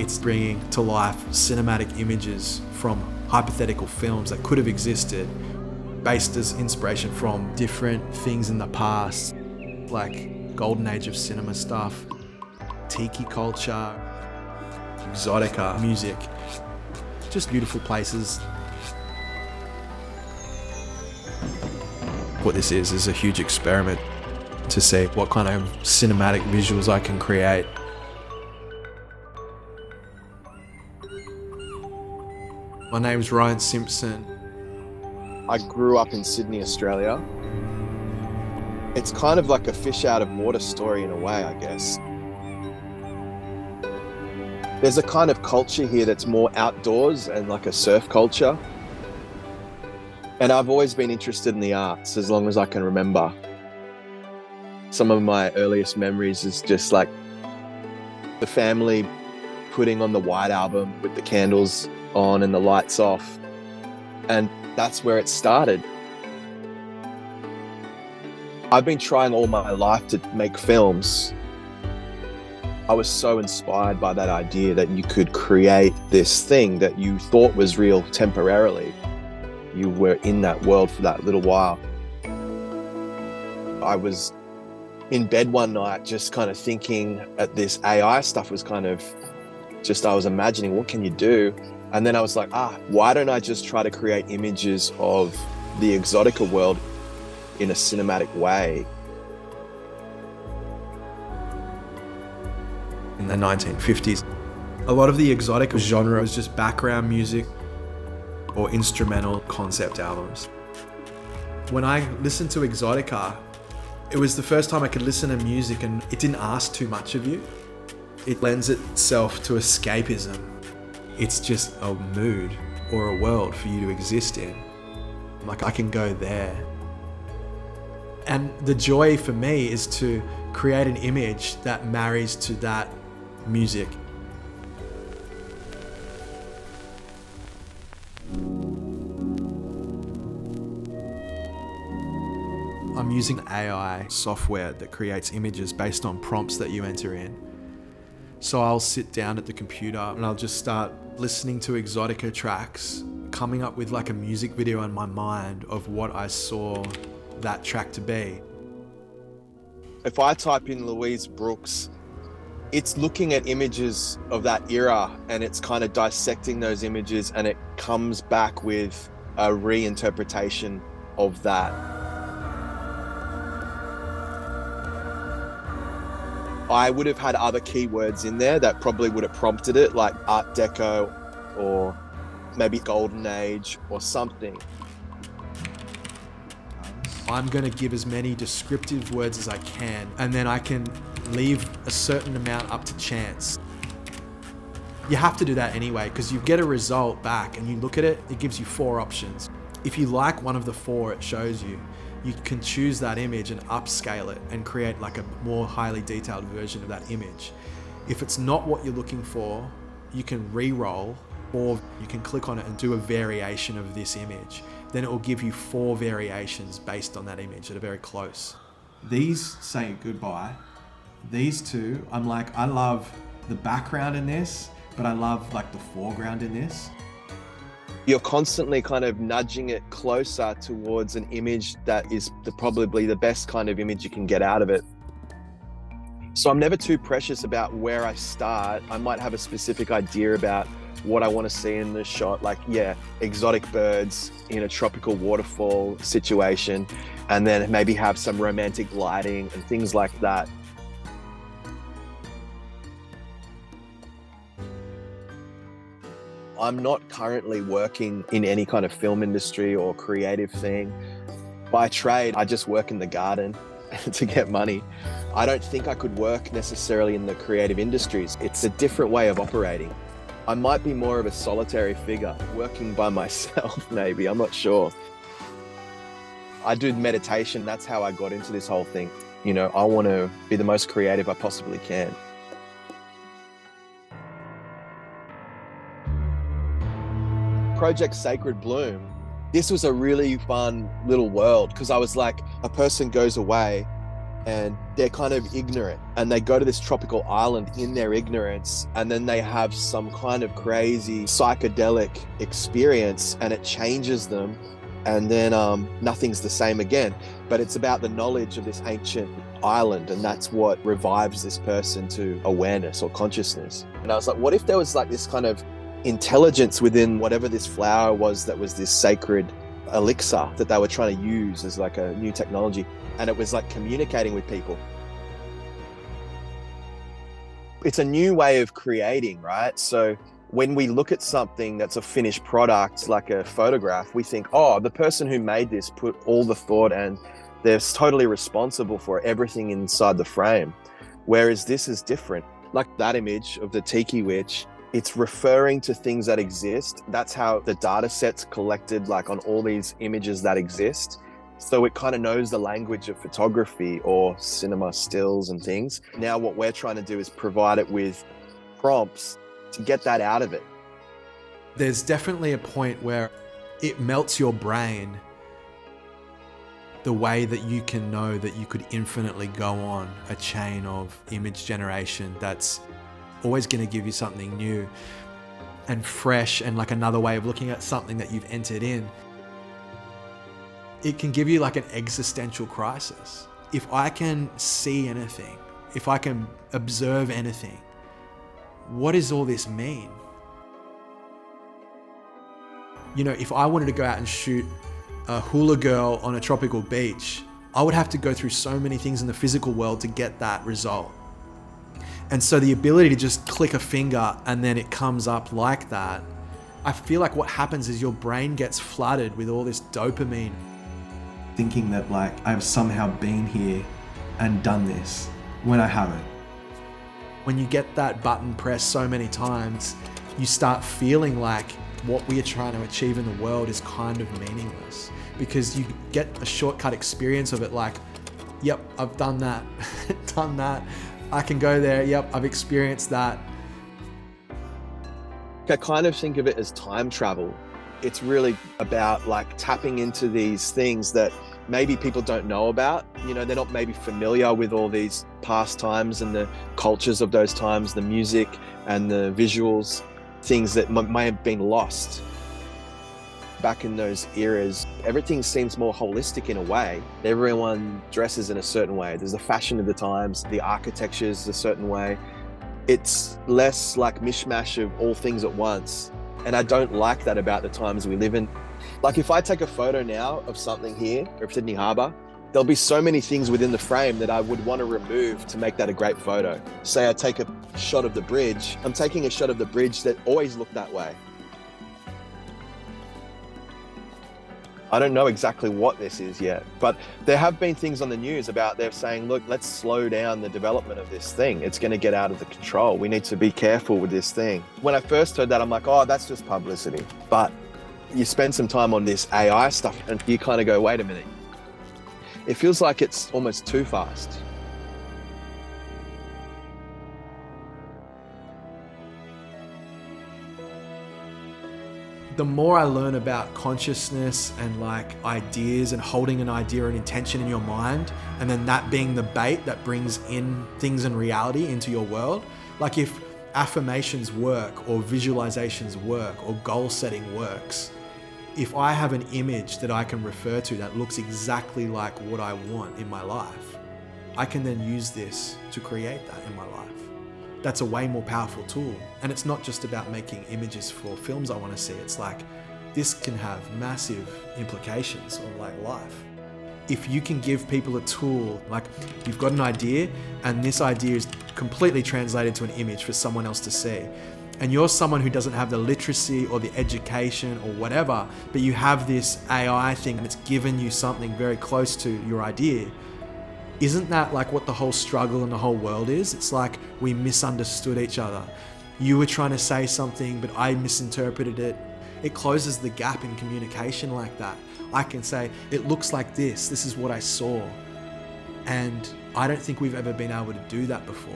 It's bringing to life cinematic images from hypothetical films that could have existed, based as inspiration from different things in the past, like golden age of cinema stuff, tiki culture, exotica music, just beautiful places. What this is a huge experiment to see what kind of cinematic visuals I can create. My name's Ryan Simpson. I grew up in Sydney, Australia. It's kind of like a fish out of water story in a way, I guess. There's a kind of culture here that's more outdoors and like a surf culture. And I've always been interested in the arts as long as I can remember. Some of my earliest memories is just like the family putting on the White Album with the candles on and the lights off. And that's where it started. I've been trying all my life to make films. I was so inspired by that idea that you could create this thing that you thought was real temporarily. You were in that world for that little while. I was in bed one night just kind of thinking at this AI stuff was kind of just, I was imagining, what can you do? And then I was like, why don't I just try to create images of the Exotica world in a cinematic way? In the 1950s, a lot of the Exotica genre was just background music or instrumental concept albums. When I listened to Exotica, it was the first time I could listen to music and it didn't ask too much of you. It lends itself to escapism. It's just a mood or a world for you to exist in. Like, I can go there. And the joy for me is to create an image that marries to that music. I'm using AI software that creates images based on prompts that you enter in. So I'll sit down at the computer and I'll just start listening to Exotica tracks, coming up with like a music video in my mind of what I saw that track to be. If I type in Louise Brooks, it's looking at images of that era and it's kind of dissecting those images and it comes back with a reinterpretation of that. I would have had other keywords in there that probably would have prompted it, like Art Deco or maybe Golden Age or something. I'm going to give as many descriptive words as I can, and then I can leave a certain amount up to chance. You have to do that anyway, because you get a result back and you look at it, it gives you 4 options. If you like one of the 4 it shows you, you can choose that image and upscale it and create like a more highly detailed version of that image. If it's not what you're looking for, you can re-roll, or you can click on it and do a variation of this image. Then it will give you 4 variations based on that image that are very close. These say goodbye. These 2, I'm like, I love the background in this, but I love like the foreground in this. You're constantly kind of nudging it closer towards an image that is probably the best kind of image you can get out of it. So I'm never too precious about where I start. I might have a specific idea about what I want to see in the shot, like, exotic birds in a tropical waterfall situation, and then maybe have some romantic lighting and things like that. I'm not currently working in any kind of film industry or creative thing. By trade, I just work in the garden to get money. I don't think I could work necessarily in the creative industries. It's a different way of operating. I might be more of a solitary figure, working by myself maybe, I'm not sure. I do meditation, that's how I got into this whole thing. You know, I want to be the most creative I possibly can. Project Sacred Bloom, this was a really fun little world because I was like, a person goes away and they're kind of ignorant, and they go to this tropical island in their ignorance, and then they have some kind of crazy psychedelic experience and it changes them, and then nothing's the same again. But it's about the knowledge of this ancient island, and that's what revives this person to awareness or consciousness. And I was like, what if there was like this kind of intelligence within whatever this flower was that was this sacred elixir that they were trying to use as like a new technology, and it was like communicating with people. It's a new way of creating, right? So when we look at something that's a finished product, like a photograph, we think, oh, the person who made this put all the thought and they're totally responsible for everything inside the frame. Whereas this is different. Like that image of the tiki witch, it's referring to things that exist. That's how the data set's collected, like on all these images that exist. So it kind of knows the language of photography or cinema stills and things. Now what we're trying to do is provide it with prompts to get that out of it. There's definitely a point where it melts your brain the way that you can know that you could infinitely go on a chain of image generation that's always going to give you something new and fresh and like another way of looking at something that you've entered in. It can give you like an existential crisis. If I can see anything, if I can observe anything, what does all this mean? You know, if I wanted to go out and shoot a hula girl on a tropical beach, I would have to go through so many things in the physical world to get that result. And so the ability to just click a finger and then it comes up like that, I feel like what happens is your brain gets flooded with all this dopamine. Thinking that like I've somehow been here and done this when I haven't. When you get that button pressed so many times, you start feeling like what we are trying to achieve in the world is kind of meaningless, because you get a shortcut experience of it like, yep, I've done that, done that. I can go there, yep, I've experienced that. I kind of think of it as time travel. It's really about like tapping into these things that maybe people don't know about. You know, they're not maybe familiar with all these past times and the cultures of those times, the music and the visuals, things that may have been lost. Back in those eras, everything seems more holistic in a way. Everyone dresses in a certain way. There's the fashion of the times, the architecture is a certain way. It's less like mishmash of all things at once. And I don't like that about the times we live in. Like if I take a photo now of something here, of Sydney Harbour, there'll be so many things within the frame that I would want to remove to make that a great photo. Say I take a shot of the bridge, I'm taking a shot of the bridge that always looked that way. I don't know exactly what this is yet, but there have been things on the news about they're saying, look, let's slow down the development of this thing. It's going to get out of the control. We need to be careful with this thing. When I first heard that, I'm like, oh, that's just publicity. But you spend some time on this AI stuff and you kind of go, wait a minute. It feels like it's almost too fast. The more I learn about consciousness and like ideas and holding an idea and intention in your mind, and then that being the bait that brings in things and reality into your world. Like if affirmations work or visualizations work or goal setting works, if I have an image that I can refer to that looks exactly like what I want in my life, I can then use this to create that in my life. That's a way more powerful tool. And it's not just about making images for films I want to see. It's like, this can have massive implications on like life. If you can give people a tool, like you've got an idea and this idea is completely translated to an image for someone else to see, and you're someone who doesn't have the literacy or the education or whatever, but you have this AI thing and it's given you something very close to your idea, isn't that like what the whole struggle in the whole world is? It's like we misunderstood each other. You were trying to say something, but I misinterpreted it. It closes the gap in communication like that. I can say, it looks like this is what I saw. And I don't think we've ever been able to do that before.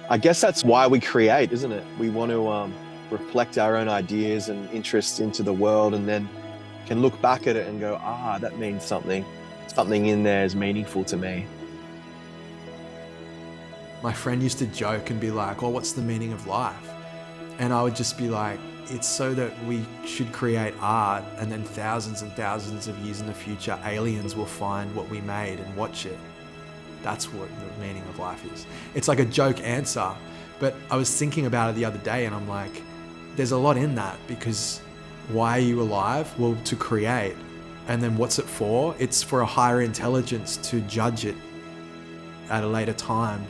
I guess that's why we create, isn't it? We want to reflect our own ideas and interests into the world, and then can look back at it and go, that means something. something in there is meaningful to me. My friend used to joke and be like, oh, what's the meaning of life? And I would just be like, it's so that we should create art, and then thousands and thousands of years in the future, aliens will find what we made and watch it. That's what the meaning of life is. It's like a joke answer, but I was thinking about it the other day and I'm like, there's a lot in that, because why are you alive? Well, to create. And then what's it for? It's for a higher intelligence to judge it at a later time.